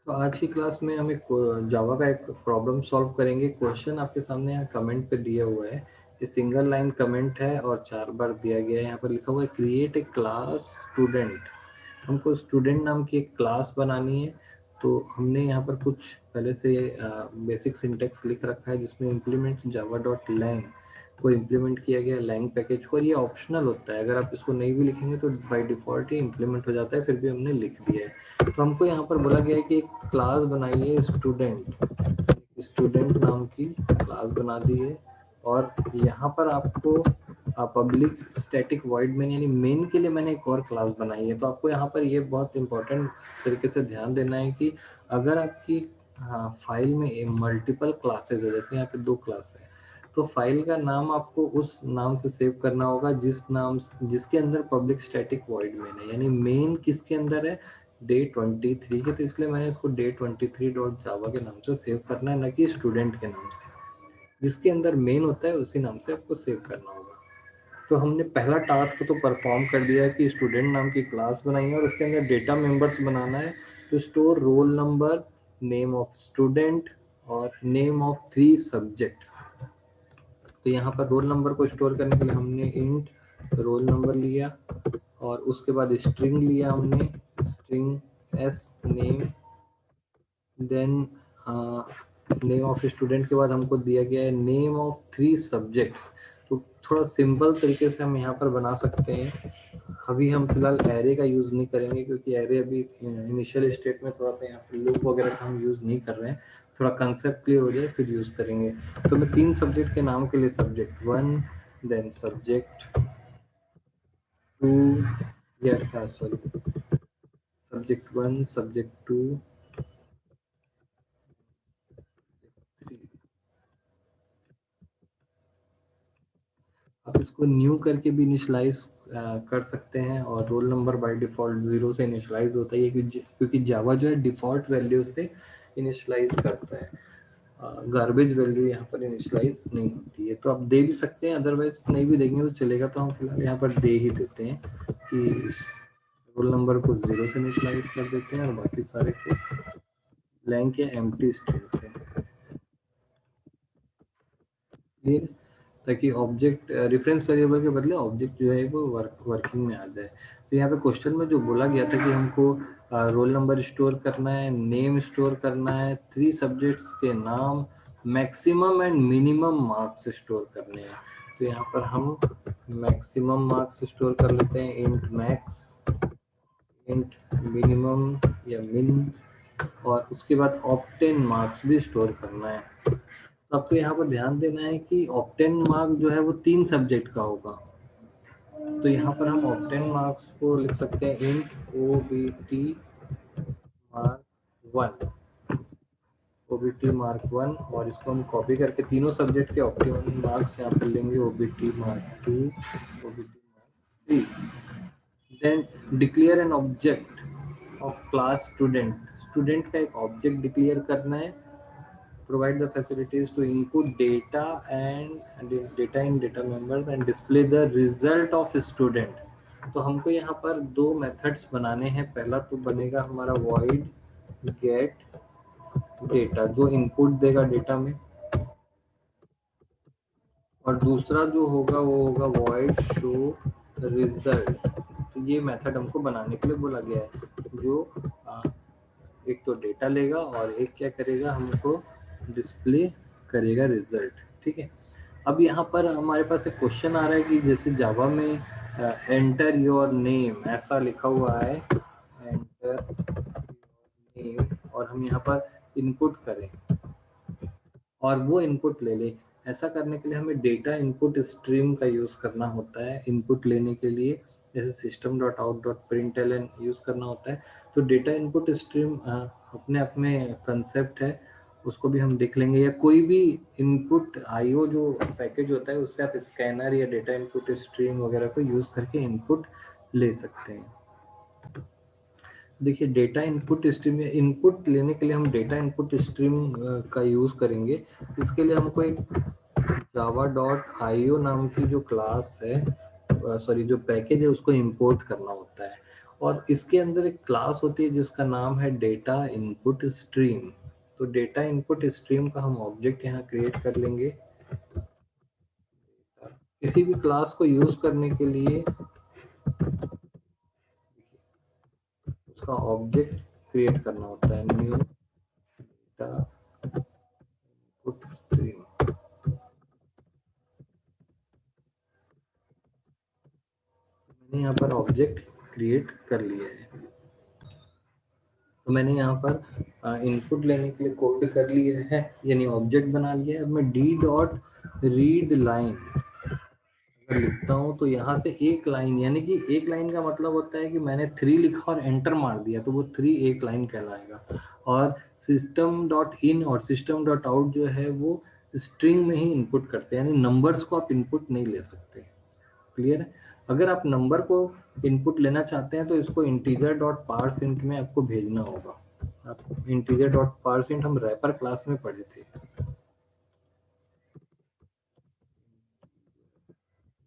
तो आज की क्लास में हम एक जावा का एक प्रॉब्लम सॉल्व करेंगे। क्वेश्चन आपके सामने यहाँ कमेंट पे दिया हुआ है। ये सिंगल लाइन कमेंट है और 4 बार दिया गया है। यहाँ पर लिखा हुआ है क्रिएट ए क्लास स्टूडेंट। हमको स्टूडेंट नाम की एक क्लास बनानी है। तो हमने यहाँ पर कुछ पहले से बेसिक सिंटेक्स लिख रखा है, जिसमें इम्प्लीमेंट जावा डॉट लैंग को इम्प्लीमेंट किया गया लैंग पैकेज को। और ये ऑप्शनल होता है, अगर आप इसको नहीं भी लिखेंगे तो बाय डिफॉल्ट ही इम्प्लीमेंट हो जाता है, फिर भी हमने लिख दिया है। तो हमको यहाँ पर बोला गया है कि एक क्लास बनाइए स्टूडेंट, स्टूडेंट नाम की क्लास बना दी है। और यहाँ पर आपको पब्लिक स्टैटिक वॉइड मेन यानी मेन के लिए मैंने एक और क्लास बनाई है। तो आपको यहाँ पर ये बहुत इंपॉर्टेंट तरीके से ध्यान देना है कि अगर आपकी फाइल में मल्टीपल क्लासेस है, जैसे यहाँ पे 2 क्लास है, तो फाइल का नाम आपको उस नाम से सेव करना होगा जिसके अंदर पब्लिक स्टैटिक वॉइड मेन है। यानी मेन किसके अंदर है, डे 23 के। तो इसलिए मैंने इसको day23.java के नाम से सेव करना है, न कि स्टूडेंट के नाम से। जिसके अंदर मेन होता है उसी नाम से आपको सेव करना होगा। तो हमने पहला टास्क तो परफॉर्म कर दिया है कि स्टूडेंट नाम की क्लास बनाई है और उसके अंदर डेटा मेंबर्स बनाना है। तो store roll number, name of student और नेम ऑफ 3 सब्जेक्ट्स। तो यहाँ पर रोल नंबर को स्टोर करने के लिए हमने इंट रोल नंबर लिया और उसके बाद स्ट्रिंग लिया हमने, string s name, then name of student के बाद हमको दिया गया है नेम ऑफ 3 सब्जेक्ट्स। तो थोड़ा सिंपल तरीके से हम यहाँ पर बना सकते हैं। अभी हम फिलहाल एरे का यूज़ नहीं करेंगे, क्योंकि एरे अभी इनिशियल स्टेट में थोड़ा सा यहाँ पर लूप वगैरह का हम यूज़ नहीं कर रहे हैं। थोड़ा कंसेप्ट क्लियर हो जाए फिर यूज़ करेंगे। तो मैं 3 सब्जेक्ट के नाम के लिए सब्जेक्ट 1, देन सब्जेक्ट 2, या सॉरी सब्जेक्ट 1, सब्जेक्ट 2, 3। आप इसको न्यू करके भी इनिशलाइज कर सकते हैं। और रोल नंबर बाय डिफॉल्ट 0 से इनिशलाइज होता है, क्योंकि जावा जो है डिफॉल्ट वैल्यू से इनिशलाइज करता है। गार्बेज वैल्यू यहाँ पर इनिशलाइज नहीं होती है। तो आप दे भी सकते हैं, अदरवाइज नहीं भी देंगे तो चलेगा। तो हम फिलहाल यहाँ पर दे ही देते हैं कि रोल नंबर को 0 से इनिशलाइज कर देते हैं और बाकी सारे को ब्लैंक या एम्प्टी स्ट्रिंग से। क्लियर, ताकि ऑब्जेक्ट रेफरेंस वेरिएबल के बदले ऑब्जेक्ट जो है वो वर्किंग में आ जाए। तो यहाँ पे क्वेश्चन में जो बोला गया था कि हमको रोल नंबर स्टोर करना है, नेम स्टोर करना है, 3 सब्जेक्ट्स के नाम, maximum and minimum marks store करने हैं। तो यहाँ पर हम मैक्सिमम मार्क्स स्टोर कर लेते हैं, इंट मैक्स, इंट मिनिमम या मिन, और उसके बाद ऑप्टेन मार्क्स भी स्टोर करना है। तो आपको यहाँ पर ध्यान देना है कि ऑप्टेन मार्क जो है वो 3 सब्जेक्ट का होगा। तो यहाँ पर हम ऑप्टेन मार्क्स को लिख सकते हैं int OBT mark 1, OBT mark 1, और इसको हम कॉपी करके तीनों सब्जेक्ट के ऑप्टिमम मार्क्स यहाँ पर लेंगे, OBT mark 2, OBT mark 3। Then declare an object of class student. Student का एक ऑब्जेक्ट डिक्लेयर करना है। Provide the facilities to input data and data in data members and display the result of student। तो हमको यहाँ पर 2 methods बनाने हैं। पहला तो बनेगा हमारा void get data, जो इनपुट देगा डेटा में, और दूसरा जो होगा वो होगा void show result। तो ये मेथड हमको बनाने के लिए बोला गया है, जो एक तो डेटा लेगा और एक क्या करेगा, हमको डिस्प्ले करेगा रिजल्ट। ठीक है। अब यहाँ पर हमारे पास एक क्वेश्चन आ रहा है कि जैसे जावा में एंटर योर नेम ऐसा लिखा हुआ है, एंटर नेम, और हम यहाँ पर इनपुट करें और वो इनपुट ले ले। ऐसा करने के लिए हमें डेटा इनपुट स्ट्रीम का यूज़ करना होता है इनपुट लेने के लिए। जैसे system dot out dot println use करना होता है। तो डेटा इनपुट स्ट्रीम अपने अपने कंसेप्ट है, उसको भी हम देख लेंगे। या कोई भी इनपुट आईओ जो पैकेज होता है उससे आप स्कैनर या डेटा इनपुट स्ट्रीम वगैरह को यूज़ करके इनपुट ले सकते हैं। देखिए डेटा इनपुट स्ट्रीम, इनपुट लेने के लिए हम डेटा इनपुट स्ट्रीम का यूज़ करेंगे। इसके लिए हमको एक जावा डॉट आईओ नाम की जो क्लास है, सॉरी जो पैकेज है, उसको इंपोर्ट करना होता है। और इसके अंदर एक क्लास होती है जिसका नाम है डेटा इनपुट स्ट्रीम। तो डेटा इनपुट स्ट्रीम का हम ऑब्जेक्ट यहाँ क्रिएट कर लेंगे। किसी भी क्लास को यूज करने के लिए उसका ऑब्जेक्ट क्रिएट करना होता है, न्यू डेटा इनपुट स्ट्रीम। मैंने यहाँ पर ऑब्जेक्ट क्रिएट कर लिया है। तो मैंने यहाँ पर इनपुट लेने के लिए कोड कर लिया है, यानी ऑब्जेक्ट बना लिया है। अब मैं डी डॉट रीड लाइन अगर लिखता हूँ तो यहाँ से एक लाइन, यानी कि एक लाइन का मतलब होता है कि मैंने 3 लिखा और एंटर मार दिया तो वो 3 एक लाइन कहलाएगा। और सिस्टम डॉट इन और सिस्टम डॉट आउट जो है वो स्ट्रिंग में ही इनपुट करते हैं, यानी नंबर्स को आप इनपुट नहीं ले सकते। क्लियर है? अगर आप नंबर को इनपुट लेना चाहते हैं तो इसको इंटीजर डॉट पारसेंट में आपको भेजना होगा। आप इंटीजर डॉट पारसेंट हम रैपर क्लास में पढ़े थे।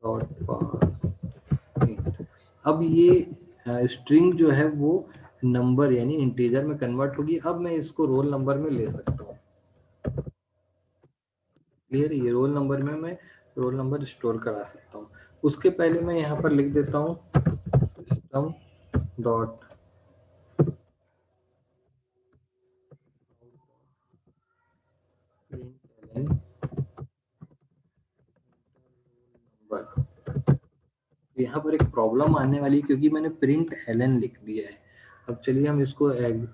Dot percent. अब ये स्ट्रिंग जो है वो नंबर यानी इंटीजर में कन्वर्ट होगी। अब मैं इसको रोल नंबर में ले सकता हूँ। क्लियर? ये रोल नंबर में मैं रोल नंबर स्टोर करा सकता हूँ। उसके पहले मैं यहाँ पर लिख देता हूँ सिस्टम डॉट यहाँ पर एक प्रॉब्लम आने वाली क्योंकि मैंने प्रिंट एलन लिख दिया है। अब चलिए हम इसको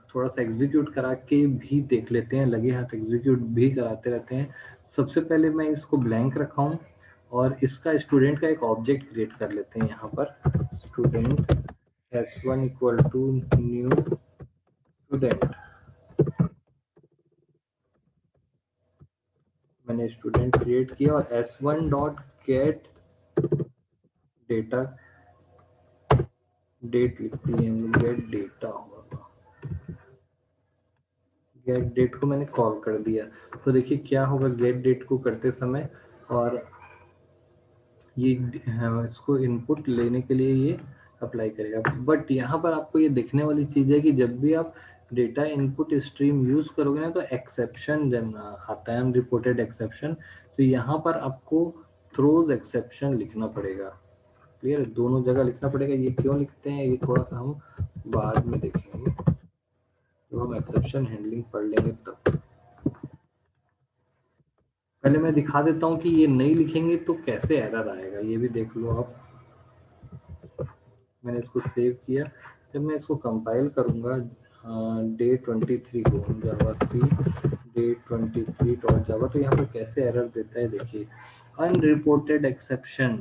थोड़ा सा एग्जीक्यूट करा के भी देख लेते हैं, लगे हाथ एग्जीक्यूट भी कराते रहते हैं। सबसे पहले मैं इसको ब्लैंक रखा हूँ और इसका स्टूडेंट का एक ऑब्जेक्ट क्रिएट कर लेते हैं। यहाँ पर student s1 equal to new student. मैंने स्टूडेंट क्रिएट किया और s1 dot get data, date लिखती है गेट डेटा होगा, गेट डेट को मैंने कॉल कर दिया। तो देखिए क्या होगा गेट डेट को करते समय, और ये इसको इनपुट लेने के लिए ये अप्लाई करेगा। बट यहाँ पर आपको ये देखने वाली चीज है कि जब भी आप डेटा इनपुट स्ट्रीम यूज करोगे ना तो एक्सेप्शन आता है, अनरिपोर्टेड एक्सेप्शन। तो यहाँ पर आपको थ्रोज एक्सेप्शन लिखना पड़ेगा। क्लियर? दोनों जगह लिखना पड़ेगा। ये क्यों लिखते हैं ये थोड़ा सा हम बाद में देखेंगे, तो हम एक्सेप्शन हैंडलिंग पढ़ लेंगे तब। पहले मैं दिखा देता हूँ कि ये नहीं लिखेंगे तो कैसे एरर आएगा, ये भी देख लो आप। मैंने इसको सेव किया। जब मैं इसको कंपाइल करूंगा डे 23 को जावा सी डे 23 डॉट जावा, तो यहाँ पर कैसे एरर देता है देखिए, अनरिपोर्टेड एक्सेप्शन,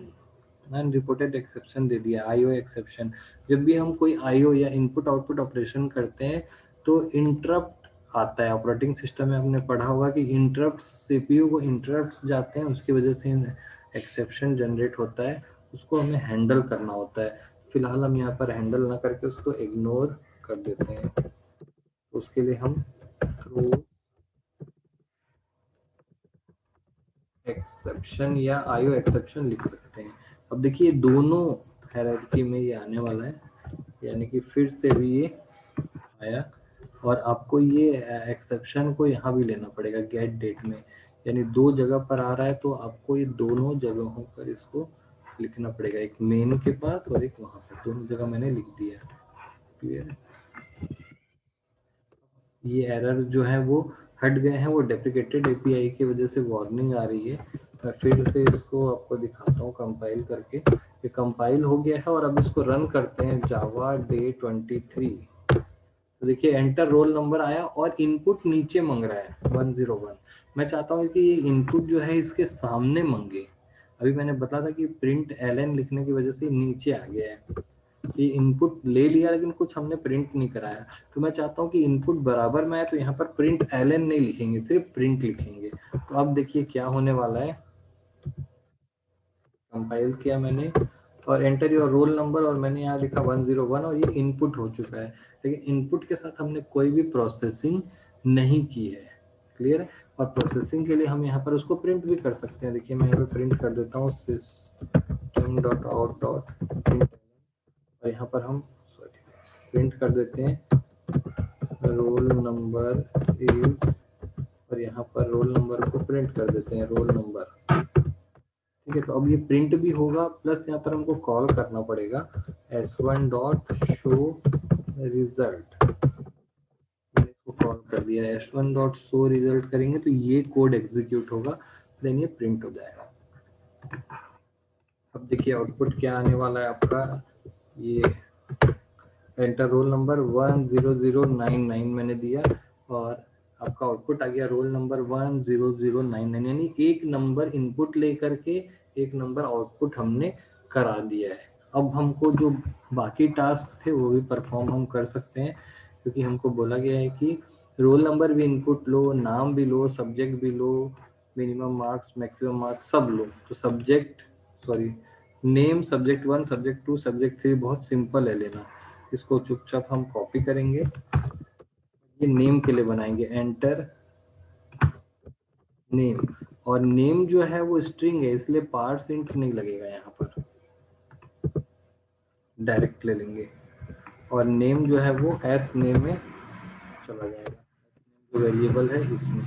अनरिपोर्टेड एक्सेप्शन दे दिया, आईओ एक्सेप्शन। जब भी हम कोई आईओ या इनपुट आउटपुट ऑपरेशन करते हैं तो इंटरप्ट आता है। ऑपरेटिंग सिस्टम में हमने पढ़ा होगा कि इंटरप्ट, सीपीयू को इंटरप्ट जाते हैं, उसकी वजह से एक्सेप्शन जनरेट होता है, उसको हमें हैंडल करना होता है। फिलहाल हम यहाँ पर हैंडल ना करके उसको इग्नोर कर देते हैं। उसके लिए हम थ्रू एक्सेप्शन या आईओ एक्सेप्शन लिख सकते हैं। अब देखिए दोनों हायरार्की में ये आने वाला है, यानी कि फिर से भी ये आया, और आपको ये एक्सेप्शन को यहाँ भी लेना पड़ेगा गेट डेट में, यानी दो जगह पर आ रहा है तो आपको ये दोनों जगहों पर इसको लिखना पड़ेगा, एक मेन के पास और एक वहां पर, दोनों जगह मैंने लिख दिया। क्लियर? ये एरर जो है वो हट गए हैं, वो डेप्रिकेटेड एपीआई की वजह से वार्निंग आ रही है। मैं फिर से इसको आपको दिखाता हूँ कंपाइल करके। ये कंपाइल हो गया है और अब इसको रन करते हैं जावा डे 23। तो देखिए एंटर रोल नंबर आया और इनपुट नीचे मांग रहा है 101। मैं चाहता हूँ कि ये इनपुट जो है इसके सामने मांगे। अभी मैंने बताया था कि प्रिंट एलएन लिखने की वजह से नीचे आ गया है। ये इनपुट ले लिया लेकिन कुछ हमने प्रिंट नहीं कराया। तो मैं चाहता हूँ कि इनपुट बराबर में आए, तो यहाँ पर प्रिंट एलएन नहीं लिखेंगे, सिर्फ प्रिंट लिखेंगे। तो अब देखिए क्या होने वाला है। कंपाइल किया मैंने और एंटर योर रोल नंबर, और मैंने यहाँ लिखा 101 और ये इनपुट हो चुका है। लेकिन इनपुट के साथ हमने कोई भी प्रोसेसिंग नहीं की है। क्लियर है? और प्रोसेसिंग के लिए हम यहाँ पर उसको प्रिंट भी कर सकते हैं। देखिए मैं यहाँ पे प्रिंट कर देता हूँ system.out.println, और यहाँ पर हम प्रिंट कर देते हैं रोल नंबर इज, और यहाँ पर रोल नंबर को प्रिंट कर देते हैं रोल नंबर। ठीक है, तो अब ये प्रिंट भी होगा, प्लस यहाँ पर हमको कॉल करना पड़ेगा s1 डॉट शो रिजल्ट। मैंने इसको कॉल कर दिया, s1 डॉट शो रिजल्ट करेंगे तो ये कोड एग्जीक्यूट होगा, देन ये प्रिंट हो जाएगा। अब देखिए आउटपुट क्या आने वाला है आपका, ये एंटर रोल नंबर 10099 मैंने दिया और आपका आउटपुट आ गया रोल नंबर 10099, यानी एक नंबर इनपुट लेकर के एक नंबर आउटपुट हमने करा दिया है। अब हमको जो बाकी टास्क थे वो भी परफॉर्म हम कर सकते हैं, क्योंकि हमको बोला गया है कि रोल नंबर भी इनपुट लो, नाम भी लो, सब्जेक्ट भी लो, मिनिमम मार्क्स मैक्सिमम मार्क्स सब लो। तो subject sorry name subject 1 subject 2 subject 3 बहुत सिंपल है लेना। इसको चुपचाप हम कॉपी करेंगे, ये नेम के लिए बनाएंगे एंटर नेम, और नेम जो है वो स्ट्रिंग है इसलिए पार्स इंट नहीं लगेगा, यहाँ पर डायरेक्ट ले लेंगे और नेम जो है वो एस नेम में चला जाएगा, जो वेरिएबल है इसमें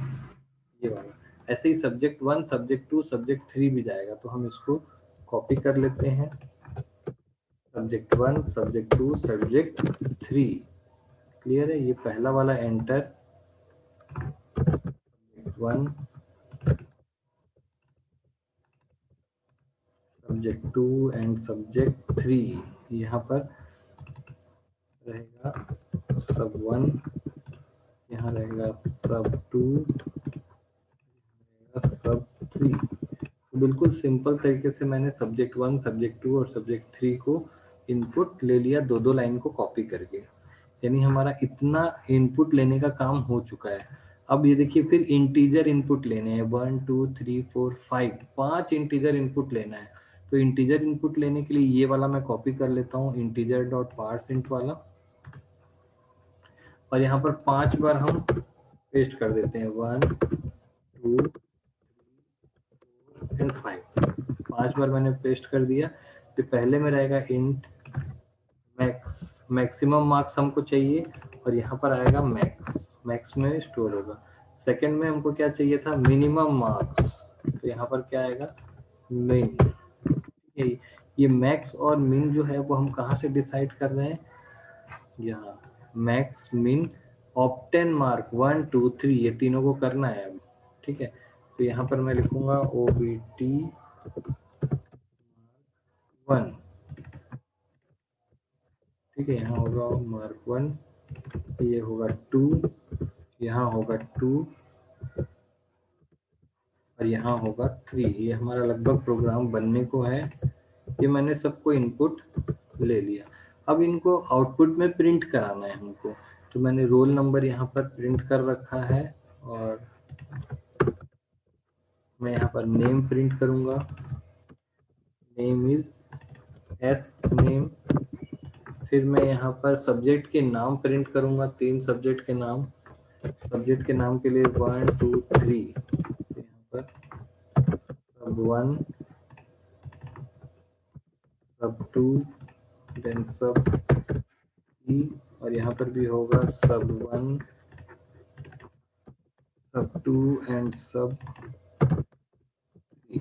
ये वाला। ऐसे ही सब्जेक्ट 1 सब्जेक्ट 2 सब्जेक्ट 3 भी जाएगा, तो हम इसको कॉपी कर लेते हैं सब्जेक्ट 1 सब्जेक्ट 2 सब्जेक्ट 3। क्लियर है, ये पहला वाला एंटर 1 सब्जेक्ट 2 एंड सब्जेक्ट 3, यहाँ पर रहेगा सब 1, यहाँ रहेगा सब 2, सब 3। तो बिल्कुल सिंपल तरीके से मैंने सब्जेक्ट 1 सब्जेक्ट 2 और सब्जेक्ट 3 को इनपुट ले लिया, दो दो लाइन को कॉपी करके, यानी हमारा इतना इनपुट लेने का काम हो चुका है। अब ये देखिए फिर इंटीजर इनपुट लेने हैं 1 2 3 4 5, 5 इंटीजर इनपुट लेना है। तो इंटीजर इनपुट लेने के लिए ये वाला मैं कॉपी कर लेता हूँ इंटीजर डॉट पार्स इंट वाला, और यहाँ पर 5 बार हम पेस्ट कर देते हैं 1 2 एंड 5। 5 बार मैंने पेस्ट कर दिया। फिर पहले में रहेगा इंट मैक्स, मैक्सिमम मार्क्स हमको चाहिए और यहाँ पर आएगा मैक्स, मैक्स में स्टोर होगा। सेकंड में हमको क्या चाहिए था मिनिमम मार्क्स, तो यहाँ पर क्या आएगा मिन। ये मैक्स और मिन जो है वो हम कहाँ से डिसाइड कर रहे हैं, यहाँ मैक्स मिन ऑप्टेन मार्क 1 2 3 ये तीनों को करना है अब। ठीक है, तो यहाँ पर मैं लिखूंगा OBT 1। ठीक है, यहाँ होगा मार्क 1, ये होगा 2, यहाँ होगा 2 और यहाँ होगा 3। ये हमारा लगभग प्रोग्राम बनने को है। ये मैंने सबको इनपुट ले लिया। अब इनको आउटपुट में प्रिंट कराना है हमको, तो मैंने रोल नंबर यहाँ पर प्रिंट कर रखा है और मैं यहाँ पर नेम प्रिंट करूंगा, नेम इज एस नेम। फिर मैं यहाँ पर सब्जेक्ट के नाम प्रिंट करूंगा, 3 सब्जेक्ट के नाम, सब्जेक्ट के नाम के लिए 1 2 3, यहाँ पर सब 1 सब 2 देन सब 3, और यहाँ पर भी होगा सब 1 सब 2 एंड सब 3,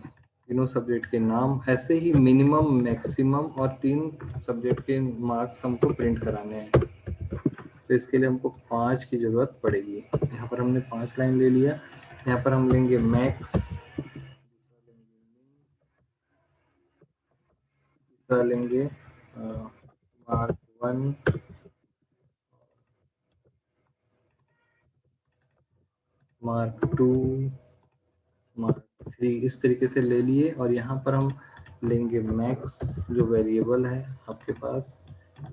तीनों सब्जेक्ट के नाम। ऐसे ही मिनिमम मैक्सिमम और 3 सब्जेक्ट के मार्क्स हमको प्रिंट कराने हैं, तो इसके लिए हमको 5 की जरूरत पड़ेगी। यहाँ पर हमने 5 लाइन ले लिया। यहाँ पर हम लेंगे मैक्स, दूसरा लेंगे मार्क 1, मार्क 2, मार्क 3, इस तरीके से ले लिए। और यहाँ पर हम लेंगे मैक्स जो वेरिएबल है आपके पास,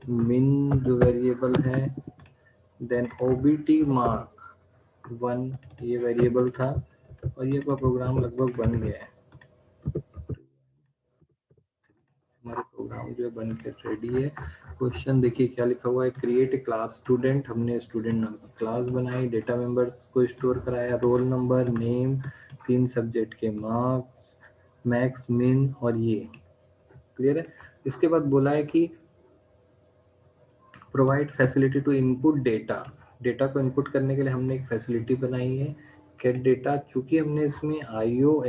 मिन जो वेरिएबल है, देन OBT मार्क 1 ये वेरिएबल था, और ये का प्रोग्राम लगभग बन गया है। हमारा प्रोग्राम जो है बन के रेडी है। क्वेश्चन देखिए क्या लिखा हुआ है, क्रिएट ए क्लास स्टूडेंट, हमने स्टूडेंट नाम की क्लास बनाई, डेटा मेंबर्स को स्टोर कराया, रोल नंबर नेम 3 सब्जेक्ट के मार्क्स मैक्स मिन और ये क्लियर है। इसके बाद बोला है कि provide facility to input data, data को इनपुट करने के लिए हमने एक फैसिलिटी बनाई है गेट डेटा। चूंकि हमने इसमें आईओ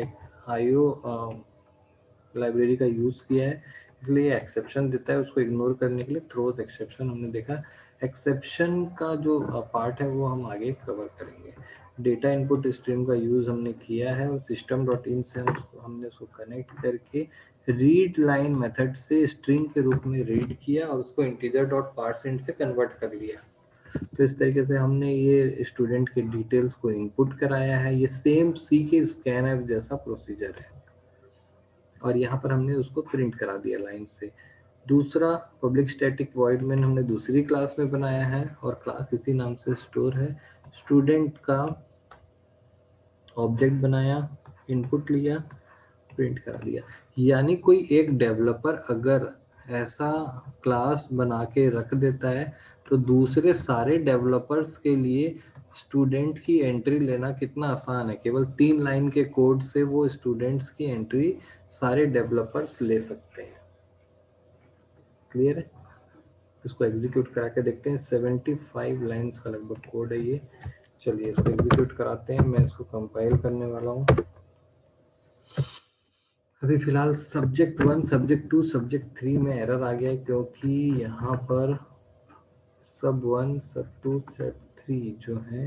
लाइब्रेरी का यूज किया है, इसलिए एक्सेप्शन देता है। उसको इग्नोर करने के लिए थ्रोज एक्सेप्शन हमने देखा। एक्सेप्शन का जो पार्ट है वो हम आगे कवर करेंगे। डेटा इनपुट स्ट्रीम का यूज हमने किया है और सिस्टम डॉट इन से हमने उसको कनेक्ट करके रीड लाइन मेथड से स्ट्रिंग के रूप में रीड किया और उसको इंटीजर डॉट पार्सेंट से कन्वर्ट कर लिया। तो इस तरीके से हमने ये स्टूडेंट के डिटेल्स को इनपुट कराया है। ये सेम सी के स्कैन ऐप जैसा प्रोसीजर है और यहाँ पर हमने उसको प्रिंट करा दिया लाइन से। दूसरा पब्लिक स्टैटिक वॉइड मेन हमने दूसरी क्लास में बनाया है और क्लास इसी नाम से स्टोर है। स्टूडेंट का ऑब्जेक्ट बनाया, इनपुट लिया, प्रिंट करा दिया। यानी कोई एक डेवलपर अगर ऐसा क्लास बना के रख देता है तो दूसरे सारे डेवलपर्स के लिए स्टूडेंट की एंट्री लेना कितना आसान है। केवल 3 लाइन के कोड से वो स्टूडेंट्स की एंट्री सारे डेवलपर्स ले सकते हैं। क्लियर है? इसको एग्जीक्यूट करा के देखते हैं। 75 लाइन्स का लगभग कोड है ये। चलिए इसको एग्जीक्यूट कराते हैं। मैं इसको कंपाइल करने वाला हूँ। अभी फिलहाल सब्जेक्ट 1, सब्जेक्ट 2, सब्जेक्ट 3 में एरर आ गया है क्योंकि यहाँ पर सब 1, सब 2, सब 3 जो है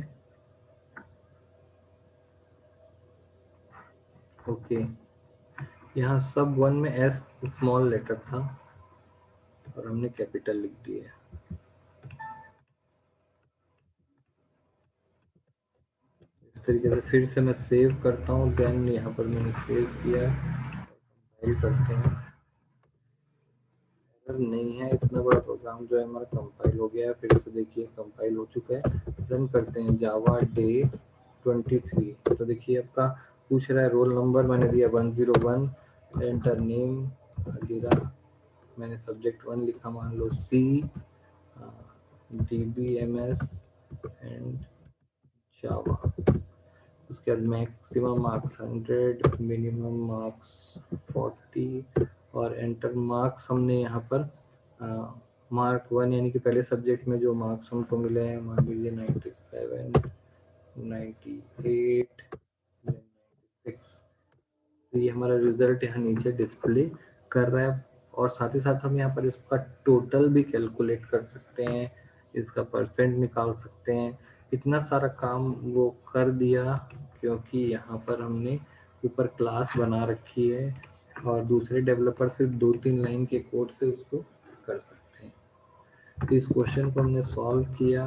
ओके, यहाँ सब 1 में एस स्मॉल लेटर था और हमने कैपिटल लिख दिया। इस तरीके से फिर से मैं सेव करता हूँ। देन यहाँ पर मैंने सेव किया, कंपाइल करते हैं। नहीं है, इतना बड़ा प्रोग्राम जो है हमारा कंपाइल हो गया है। फिर से देखिए कंपाइल हो चुका है। रन करते हैं जावा डे 23। तो देखिए आपका पूछ रहा है रोल नंबर, मैंने दिया 101, एंटर नेम गिरा, मैंने सब्जेक्ट 1 लिखा, मान लो सी DBMS एंड जावा। उसके बाद मैक्सिमम मार्क्स 100, मिनिमम मार्क्स 40 और एंटर मार्क्स हमने यहाँ पर मार्क 1 यानी कि पहले सब्जेक्ट में जो मार्क्स हमको मिले हैं, मान लीजिए 97, 98, 96। तो ये हमारा रिजल्ट यहाँ नीचे डिस्प्ले कर रहा है और साथ ही साथ हम यहाँ पर इसका टोटल भी कैलकुलेट कर सकते हैं, इसका परसेंट निकाल सकते हैं। इतना सारा काम वो कर दिया क्योंकि यहाँ पर हमने ऊपर क्लास बना रखी है और दूसरे डेवलपर सिर्फ 2-3 लाइन के कोड से उसको कर सकते हैं। तो इस क्वेश्चन को हमने सॉल्व किया।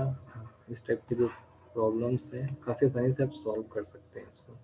इस टाइप के जो प्रॉब्लम्स हैं काफ़ी आसानी से आप सॉल्व कर सकते हैं इसको।